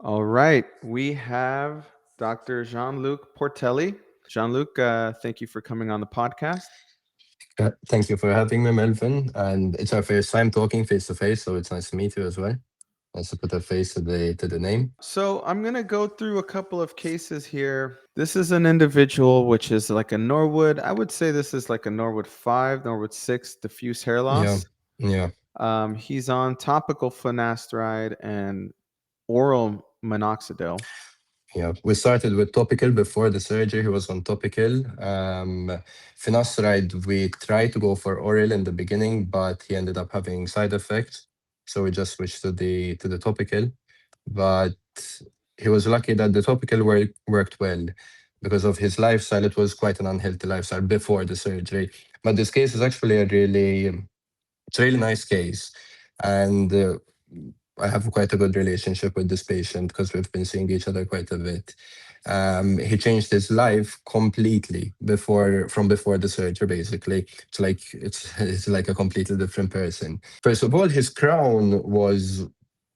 All right. We have Dr. Jean-Luc Portelli. Jean-Luc, thank you for coming on the podcast. Thank you for having me, Melvin. And it's our first time talking face to face, so it's nice to meet you as well. Nice to put a face to the name. So I'm going to go through a couple of cases here. This is an individual which is like a Norwood. I would say this is like a Norwood 5, Norwood 6 diffuse hair Yeah, loss. yeah, He's on topical finasteride and oral minoxidil. yeah. We started with topical before the surgery. He was on topical. Finasteride, we tried to go for oral in the beginning, but he ended up having side effects, so we just switched to the topical. But he was lucky that the topical worked well because of his lifestyle. It was quite an unhealthy lifestyle before the surgery. But this case is actually it's a really nice case. And I have quite a good relationship with this patient because we've been seeing each other quite a bit. He changed his life completely before the surgery. Basically, it's like a completely different person. First of all, his crown was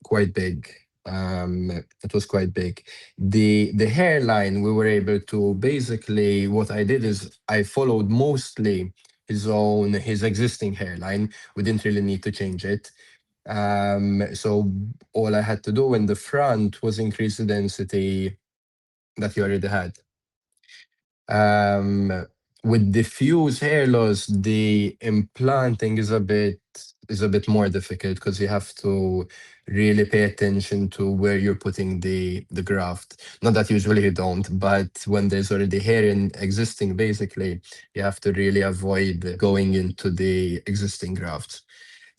quite big. It was quite big. The hairline, we were able to basically, what I did is I followed mostly his existing hairline. We didn't really need to change it. So all I had to do in the front was increase the density that you already had. Um, with diffuse hair loss, the implanting is a bit more difficult because you have to really pay attention to where you're putting the graft. Not that usually you don't, but when there's already hair in existing, basically, you have to really avoid going into the existing grafts.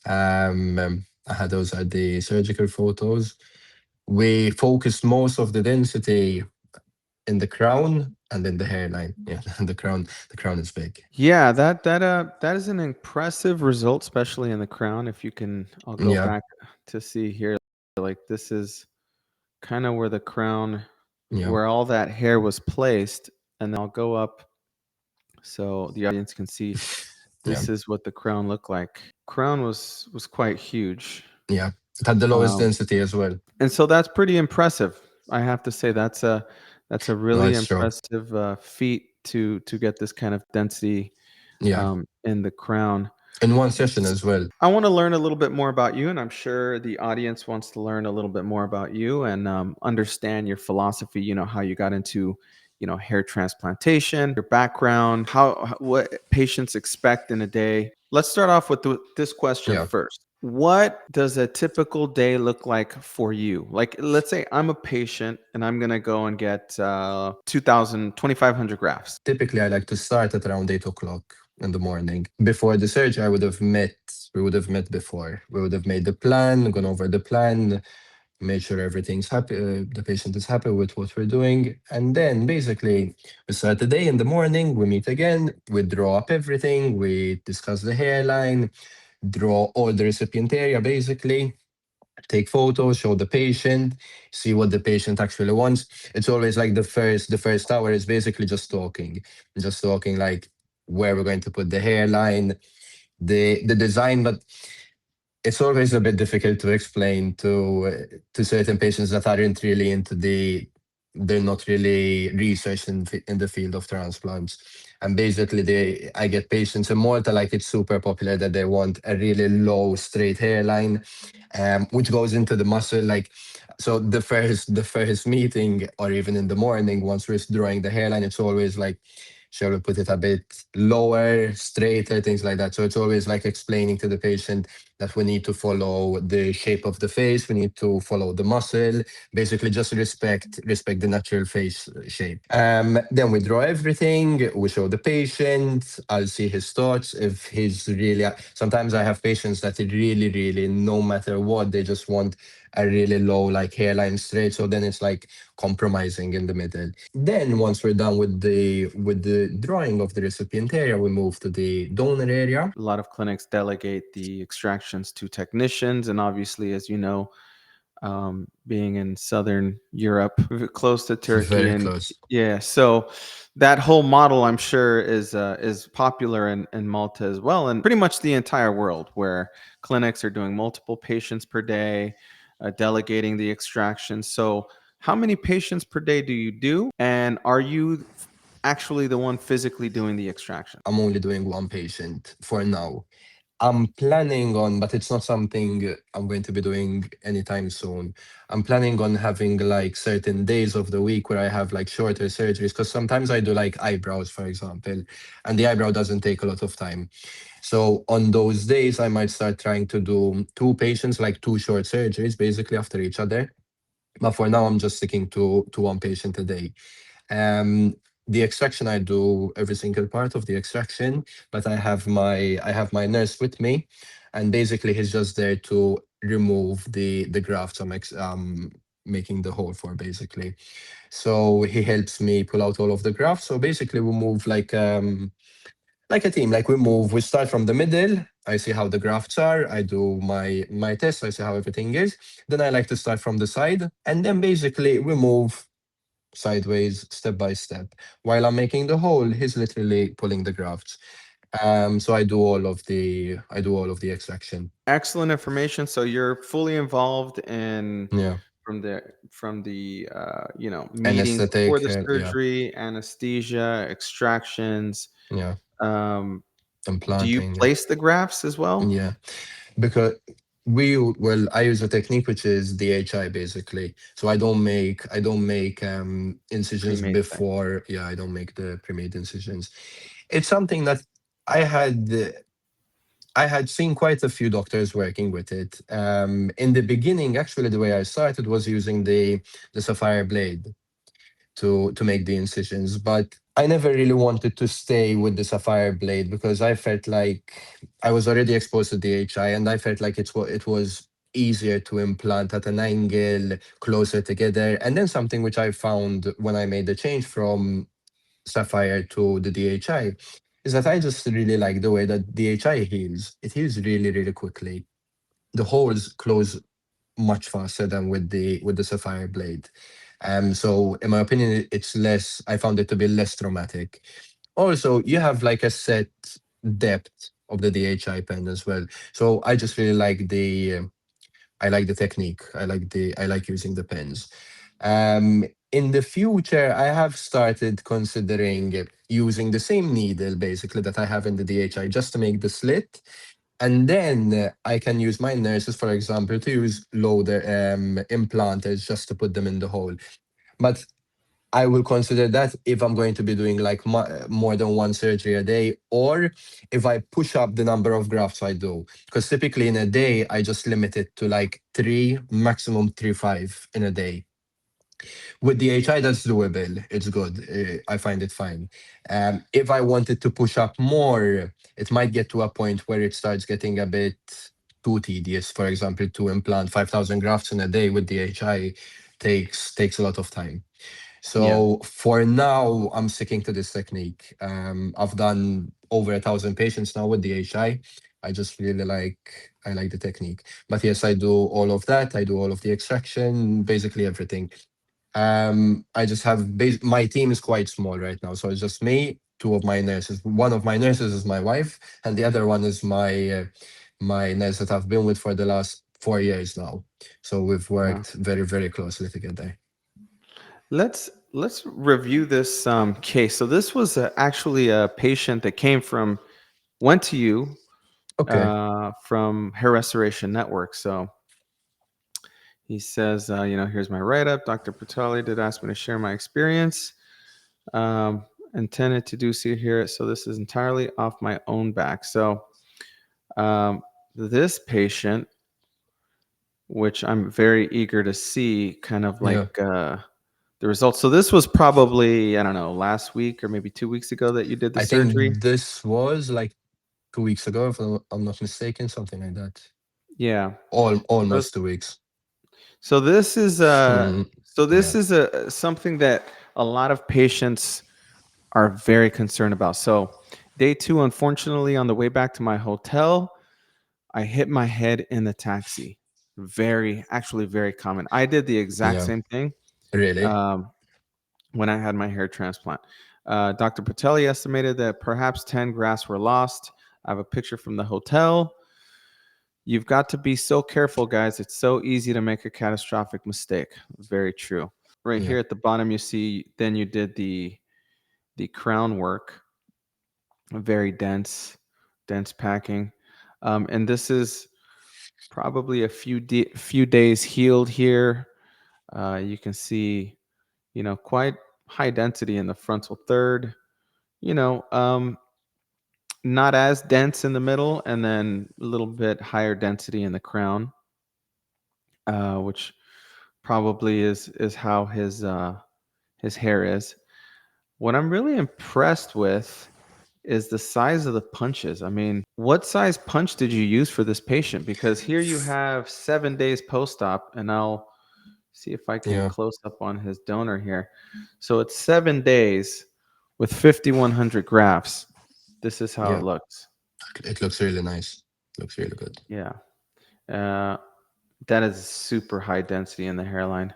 Those are the surgical photos. We focused most of the density in the crown and in the hairline. Yeah, the crown is big. Yeah, that is an impressive result, especially in the crown. If you can, I'll go Yeah, back to see here. Like this is kind of where the crown, yeah, where all that hair was placed, and then I'll go up so the audience can see. yeah, This is what the crown looked like. Crown was quite huge, yeah. It had the lowest um, density as well. and so that's pretty impressive. I have to say that's a really Nice show. impressive feat to get this kind of density Yeah, in the crown. in one session as well. I want to learn a little bit more about you, and I'm sure the audience wants to learn a little bit more about you and understand your philosophy. You know how you got into, hair transplantation, your background, what patients expect in a day. Let's start off with this question Yeah, first. What does a typical day look like for you? Like, let's say I'm a patient and I'm gonna go and get 2,500 grafts. typically I like to start at around 8 o'clock in the morning. Before the surgery, we would have met before. We would have made the plan, gone over the plan, made sure everything's happy, the patient is happy with what we're doing. And then basically, we start the day in the morning, we meet again, we draw up everything, we discuss the hairline, draw all the recipient area basically, take photos, show the patient, see what the patient actually wants. It's always like the first hour is basically just talking like where we're going to put the hairline, the design, but it's always a bit difficult to explain to certain patients that aren't really they're not really researched in the field of transplants. And basically I get patients in Malta, like it's super popular that they want a really low straight hairline, which goes into the muscle. Like, so the first meeting, or even in the morning once we're drawing the hairline, it's always like, shall we put it a bit lower, straighter, things like that. So it's always like explaining to the patient that we need to follow the shape of the face, we need to follow the muscle, basically just respect the natural face shape. Then we draw everything, we show the patient, I'll see his thoughts. If he's really, sometimes I have patients that really, really, no matter what, they just want a really low like hairline straight. So then it's like compromising in the middle. Then once we're done with the drawing of the recipient area, we move to the donor area. A lot of clinics delegate the extractions to technicians, and obviously, as you know, being in Southern Europe, close to Turkey, Very and close. yeah, so that whole model, I'm sure, is popular in Malta as well, and pretty much the entire world, where clinics are doing multiple patients per day. delegating the extraction. So, how many patients per day do you do? And are you actually the one physically doing the extraction? I'm only doing one patient for now. I'm planning on, but it's not something I'm going to be doing anytime soon. I'm planning on having like certain days of the week where I have like shorter surgeries, because sometimes I do like eyebrows, for example, and the eyebrow doesn't take a lot of time. So on those days, I might start trying to do two patients, like two short surgeries, basically after each other. But for now, I'm just sticking to one patient a day. Um, the extraction, I do every single part of the extraction, but I have my nurse with me, and basically he's just there to remove the grafts I'm making the hole for, basically. So he helps me pull out all of the grafts. So basically we move like a team. Like we start from the middle. I see how the grafts are. I do my test. I see how everything is. Then I like to start from the side, and then basically we move sideways, step by step. While I'm making the hole, he's literally pulling the grafts. So I do all of the extraction. Excellent information. So you're fully involved in Yeah. from the meeting before Anesthetic, the yeah. surgery, anesthesia, extractions. Yeah. Um, do you Implanting. place the grafts as well? Yeah. Because I use a technique which is DHI, basically. So I don't make incisions Pre-made thing. before. Yeah, I don't make the pre-made incisions. It's something that I had I had seen quite a few doctors working with it. In the beginning, actually, the way I started was using the sapphire blade to make the incisions, but I never really wanted to stay with the sapphire blade because I felt like I was already exposed to DHI, and I felt like it was easier to implant at an angle closer together. And then something which I found when I made the change from sapphire to the DHI is that I just really like the way that DHI heals. It heals really, really quickly. The holes close much faster than with the sapphire blade. So in my opinion, it's less. I found it to be less traumatic. Also, you have like a set depth of the DHI pen as well. So I just really like the technique. I like using the pens. In the future, I have started considering using the same needle basically that I have in the DHI just to make the slit. And then I can use my nurses, for example, to use loader implanters just to put them in the hole. But I will consider that if I'm going to be doing like more than one surgery a day, or if I push up the number of grafts I do. Because typically in a day, I just limit it to like three, maximum three, five in a day. With the HI, that's doable. It's good. I find it fine. If I wanted to push up more, it might get to a point where it starts getting a bit too tedious. For example, to implant 5,000 grafts in a day with the HI takes a lot of time. Yeah. So for now, I'm sticking to this technique. I've done over 1,000 patients now with the HI. I just really I like the technique. But yes, I do all of that. I do all of the extraction, basically everything. I just have my team is quite small right now, so it's just me, two of my nurses. One of my nurses is my wife, and the other one is my nurse that I've been with for the last 4 years now. So we've Wow. worked very, very closely together. Let's review this case. So this was actually a patient that went to you Okay. from Hair Restoration Network. So he says, here's my write up. Dr. Portelli did ask me to share my experience. Um, Intended to do so here. So this is entirely off my own back. So um, this patient, which I'm very eager to see, kind of Yeah. like the results. So this was probably, I don't know, last week or maybe 2 weeks ago that you did the I think surgery. this was like 2 weeks ago, if I'm not mistaken, something like that. Yeah. So, Almost 2 weeks. so this is so this Yeah. is a something that a lot of patients are very concerned about. So day two, unfortunately, on the way back to my hotel, I hit my head in the taxi. Actually, very common. I did the exact Yeah. same thing Really? um, when I had my hair transplant. Dr. Patelli estimated that perhaps 10 grafts were lost. I have a picture from the hotel. You've got to be so careful, guys. It's so easy to make a catastrophic mistake. Very true. Right Yeah, here at the bottom, you see, then you did the crown work, very dense packing. And this is probably a few days healed here. You can see, quite high density in the frontal third. You know, not as dense in the middle, and then a little bit higher density in the crown, which probably is how his hair is. What I'm really impressed with is the size of the punches. I mean, what size punch did you use for this patient? Because here you have 7 days post-op, and I'll see if I can yeah, close up on his donor here. So it's 7 days with 5,100 grafts. This is how yeah. it looks. It looks really nice. Looks really good. Yeah. Uh, that is super high density in the hairline.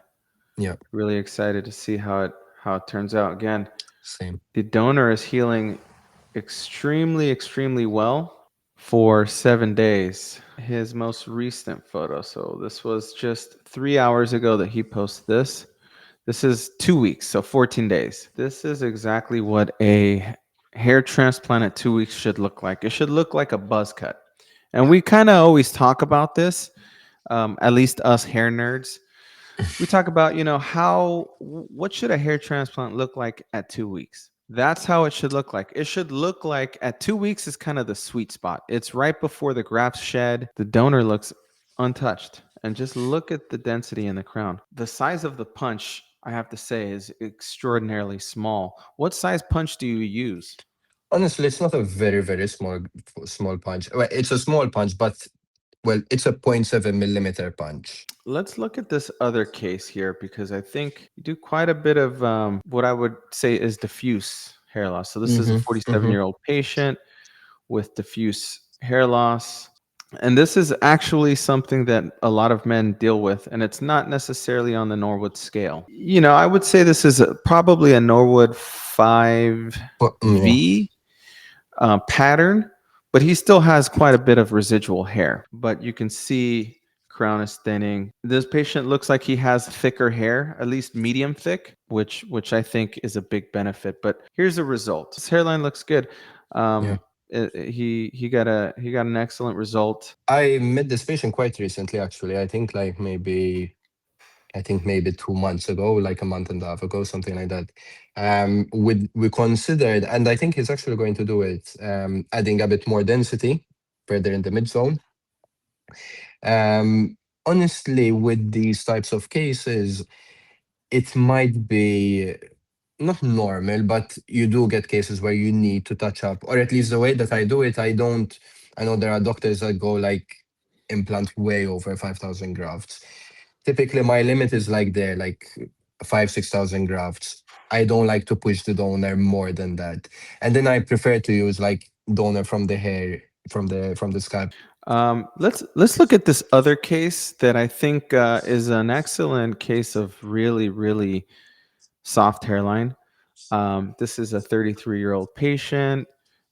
Yeah, Really excited to see how it turns out. Again, same. the donor is healing extremely well for 7 days. His most recent photo. So this was just 3 hours ago that he posted this. This is 2 weeks, so 14 days. This is exactly what a hair transplant at 2 weeks should look like. It should look like a buzz cut. And we kind of always talk about this, at least us hair nerds. We talk about, what should a hair transplant look like at 2 weeks? That's how it should look like. It should look like at 2 weeks is kind of the sweet spot. It's right before the grafts shed. The donor looks untouched. And just look at the density in the crown. The size of the punch, I have to say, is extraordinarily small. What size punch do you use? Honestly, it's not a very small punch. Well, it's a small punch, but well, it's a point 0.7 millimeter punch. Let's look at this other case here because I think you do quite a bit of what I would say is diffuse hair loss. So this is a Mm-hmm. 47-year-old patient with diffuse hair loss. And this is actually something that a lot of men deal with, and it's not necessarily on the Norwood scale. I would say this is probably a Norwood Yeah, 5V pattern, but he still has quite a bit of residual hair. But you can see crown is thinning. This patient looks like he has thicker hair, at least medium thick, which I think is a big benefit. But here's the result. His hairline looks good. yeah. He got an excellent result. I met this patient quite recently, actually. I think maybe 2 months ago, like a month and a half ago, something like that. We considered, and I think he's actually going to do it, adding a bit more density further in the mid zone. Honestly, with these types of cases, it might be not normal, but you do get cases where you need to touch up, or at least the way that I do it, I don't. I know there are doctors that go like implant way over 5,000 grafts. Typically, my limit is like there, like 6,000 grafts. I don't like to push the donor more than that, and then I prefer to use like donor from the hair, from the scalp. Let's look at this other case that I think is an excellent case of really soft hairline. This is a 33-year-old patient,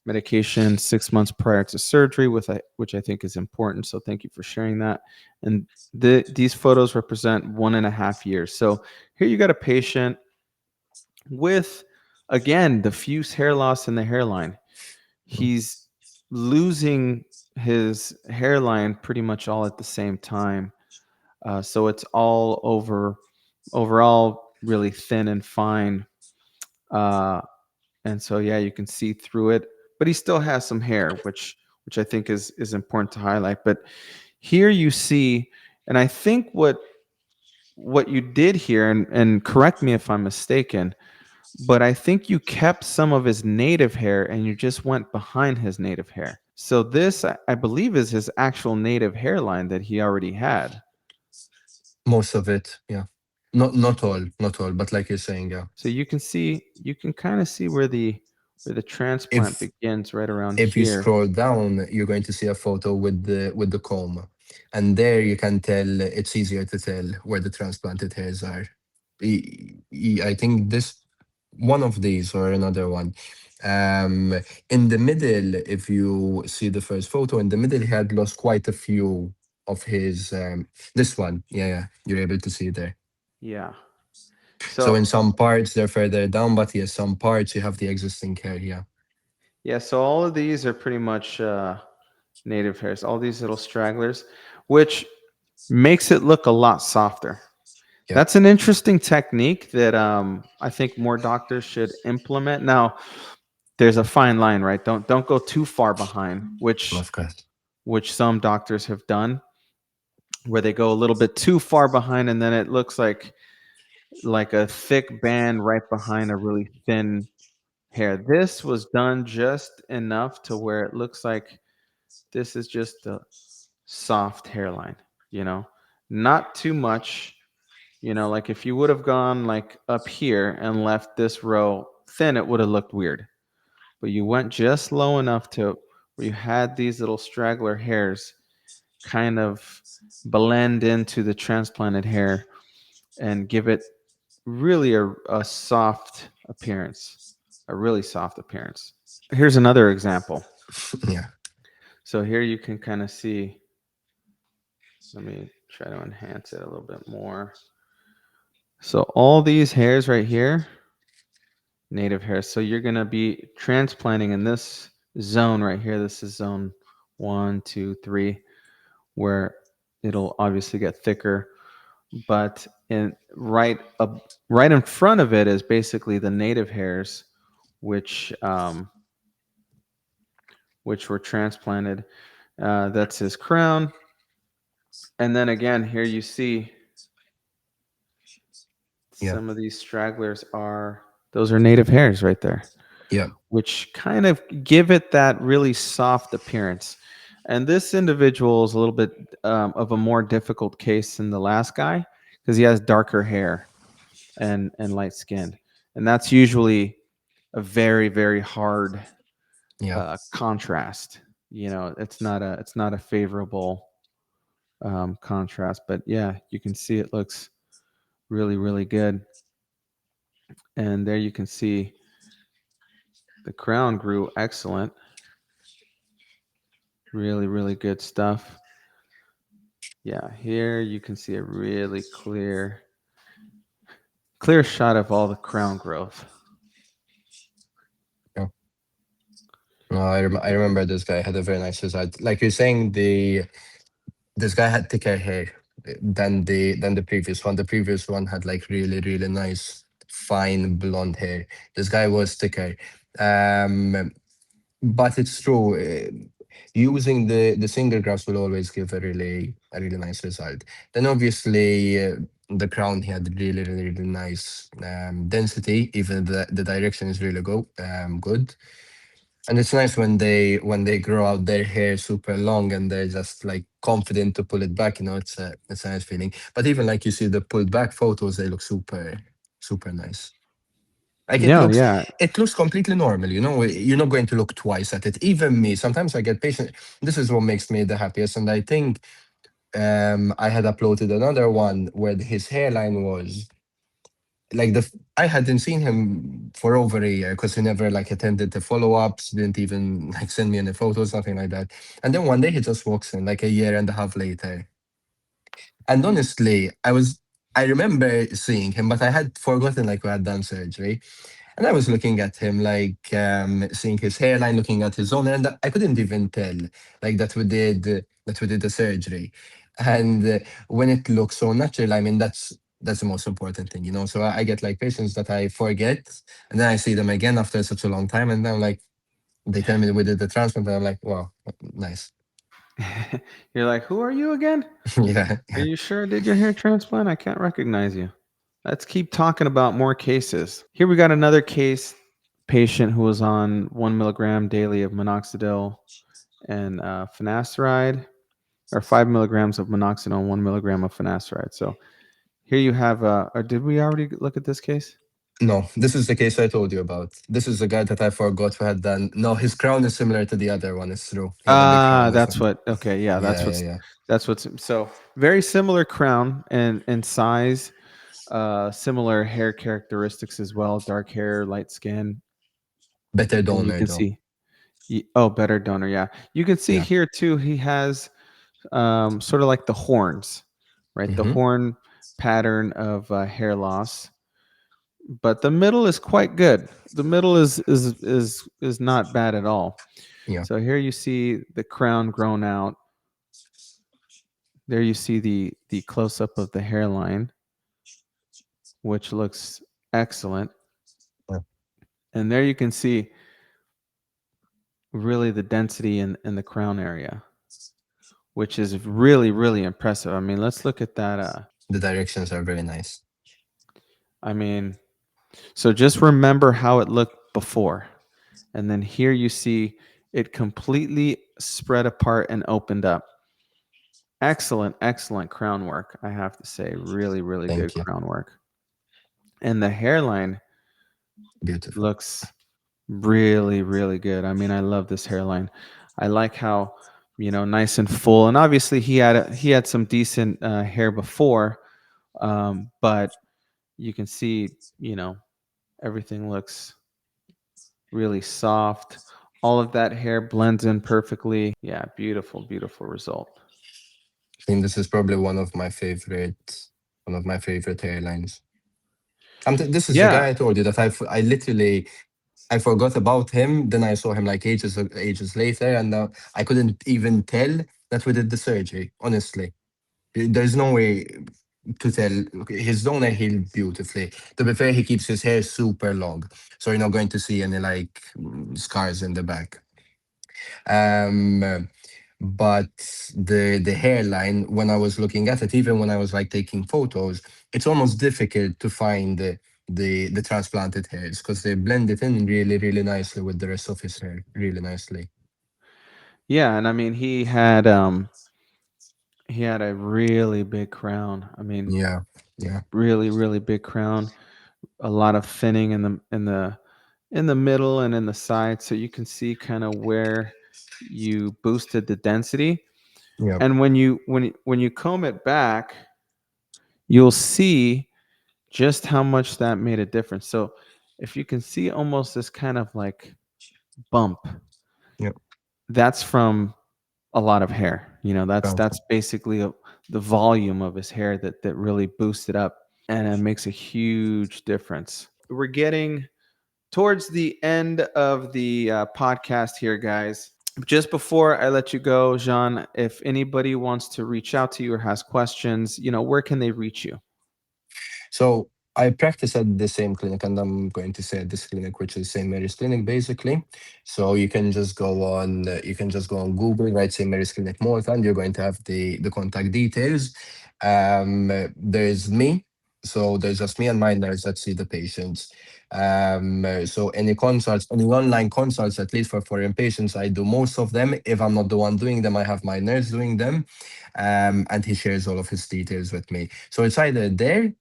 medication 6 months prior to surgery, which I think is important. So thank you for sharing that. And these photos represent 1.5 years. So here you got a patient with, again, diffuse hair loss in the hairline. He's losing his hairline pretty much all at the same time. So it's all overall really thin and fine. Uh, and so yeah, you can see through it, but he still has some hair, which I think is important to highlight. But here you see, and I think what you did here, and correct me if I'm mistaken, but I think you kept some of his native hair and you just went behind his native hair. So this, I believe, is his actual native hairline that he already had. Most of it, yeah. Not all, but like you're saying, yeah. So you can kind of see where the transplant If begins right around if you here. scroll down, you're going to see a photo with the comb, and there you can tell. It's easier to tell where the transplanted hairs are. I think this. one of these or another one. Um, in the middle, if you see the first photo, in the middle, he had lost quite a few of his. This one, yeah, yeah, you're able to see there. Yeah. So So in some parts they're further down, but yes, some parts you have the existing hair. Yeah, yeah, so all of these are pretty much native hairs. All these little stragglers, which makes it look a lot softer. yeah, That's an interesting technique that I think more doctors should implement. Now, there's a fine line, right? Don't go too far behind, of course. which some doctors have done, where they go a little bit too far behind, and then it looks like a thick band right behind a really thin hair. This was done just enough to where it looks like this is just a soft hairline, you know, not too much. You know, like if you would have gone like up here and left this row thin, it would have looked weird. But you went just low enough to where you had these little straggler hairs kind of blend into the transplanted hair and give it really a soft appearance, a really soft appearance. Here's another example. Yeah, So here you can kind of see, let me try to enhance it a little bit more. So all these hairs right here, native hairs. So you're going to be transplanting in this zone right here. This is zone 1, 2, 3, where it'll obviously get thicker. But in right in front of it is basically the native hairs, which which were transplanted. That's his crown. And then again, here you see yeah, some of these stragglers are those are native hairs right there, yeah, which kind of give it that really soft appearance. And this individual is a little bit of a more difficult case than the last guy because he has darker hair and light skin, and that's usually a very hard yeah. contrast. You know, it's not a favorable contrast, but yeah, you can see it looks really good. And there you can see the crown grew excellent. Really good stuff. Yeah, here you can see a really clear shot of all the crown growth. Yeah. No, I remember this guy had a very nice result. Like you're saying, the this guy had thicker hair than the previous one. The previous one had like really nice fine blonde hair. This guy was thicker. Um, but it's true. Using the single grafts will always give a really nice result. Then obviously the crown he had really nice density. Even the direction is really good. And it's nice when they grow out their hair super long and they're just like confident to pull it back. You know, it's a nice feeling. But even like you see the pulled back photos, they look super nice. Like Yeah. it looks completely normal. You know, you're not going to look twice at it. Even me, sometimes I get patient. This is what makes me the happiest. And I think I had uploaded another one where his hairline was like I hadn't seen him for over a year because he never like attended the follow-ups, didn't even like send me any photos, nothing like that. And then one day he just walks in like a year and a half later. And honestly, I remember seeing him, but I had forgotten like we had done surgery. And I was looking at him like seeing his hairline, looking at his own, and I couldn't even tell like that we did the surgery. And when it looks so natural, I mean that's the most important thing, you know. So I get like patients that I forget, and then I see them again after such a long time, and then I'm like they tell me we did the transplant, and I'm like, wow, nice. You're like, who are you again? Yeah, Are yeah. you sure I did your hair transplant? I can't recognize you. Let's keep talking about more cases. Here we got another case patient who was on 1 milligram daily of minoxidil and finasteride, or 5 milligrams of minoxidil and 1 milligram of finasteride. So here you have, or did we already look at this case? No, this is the case I told you about. This is the guy that I forgot who had done. No, his crown is similar to the other one. It's true. He had a big Ah, crown as well. that's what. Okay, yeah, Yeah, yeah, yeah. that's what's so very similar crown and size. Similar hair characteristics as well, dark hair, light skin. Better And you donor can though. see, oh, better donor. Yeah. You can see Yeah. here too, he has sort of like the horns, right? The Mm-hmm. horn pattern of hair loss. But the middle is quite good. The middle is not bad at all. Yeah. So here you see the crown grown out. There you see the close up of the hairline, which looks excellent. Yeah. And there you can see really the density in the crown area, which is really, really impressive. I mean, let's look at that. The directions are very nice. I mean, so just remember how it looked before. And then here you see it completely spread apart and opened up. Excellent, excellent crown work, I have to say. Really, really good Thank you. crown work. And the hairline Beautiful. looks really, really good. I mean, I love this hairline. I like how, nice and full. And obviously, he had some decent hair before, but you can see, everything looks really soft. All of that hair blends in perfectly. Yeah, beautiful, beautiful result. I think this is probably one of my favorite hairlines. This is the Yeah, guy I told you that I literally I forgot about him. Then I saw him like ages later, and I couldn't even tell that we did the surgery. Honestly, there's no way to tell. Okay, his donor healed beautifully. To be fair, he keeps his hair super long, so you're not going to see any like scars in the back. Um, but the hairline, when I was looking at it, even when I was like taking photos, it's almost difficult to find the transplanted hairs because they blend it in really really nicely with the rest of his hair, really nicely. yeah, and I mean he had a really big crown. I mean, Yeah, yeah, really, really big crown. A lot of thinning in the middle and in the side, so you can see kind of where you boosted the density. yeah, And when you comb it back, you'll see just how much that made a difference. So if you can see almost this kind of like bump, yeah. that's from a lot of hair. That's Sounds that's basically the volume of his hair that really boosts it up, and it makes a huge difference. We're getting towards the end of the podcast here, guys. Just before I let you go, Jean, if anybody wants to reach out to you or has questions, where can they reach you? So I practice at the same clinic, and I'm going to say at this clinic, which is St. Mary's Clinic, basically. So you can just go on Google, write St. Mary's Clinic Malta, and you're going to have the contact details. There's me, so there's just me and my nurse that see the patients. So any consults, any online consults, at least for foreign patients, I do most of them. If I'm not the one doing them, I have my nurse doing them, and he shares all of his details with me. So it's either there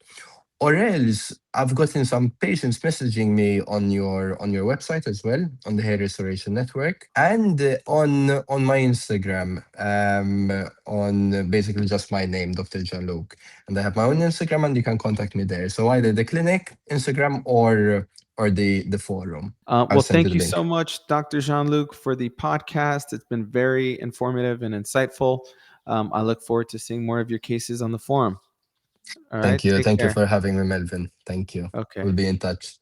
or else I've gotten some patients messaging me on your website as well, on the Hair Restoration Network, and on my Instagram, on basically just my name, Dr. Jean-Luc. And I have my own Instagram, and you can contact me there. So either the clinic Instagram or the forum. I'll Well, send you thank the you so link. much, Dr. Jean-Luc, for the podcast. It's been very informative and insightful. I look forward to seeing more of your cases on the forum. All right, Thank you. take Thank you care. for having me, Melvin. Thank you. Okay. We'll be in touch.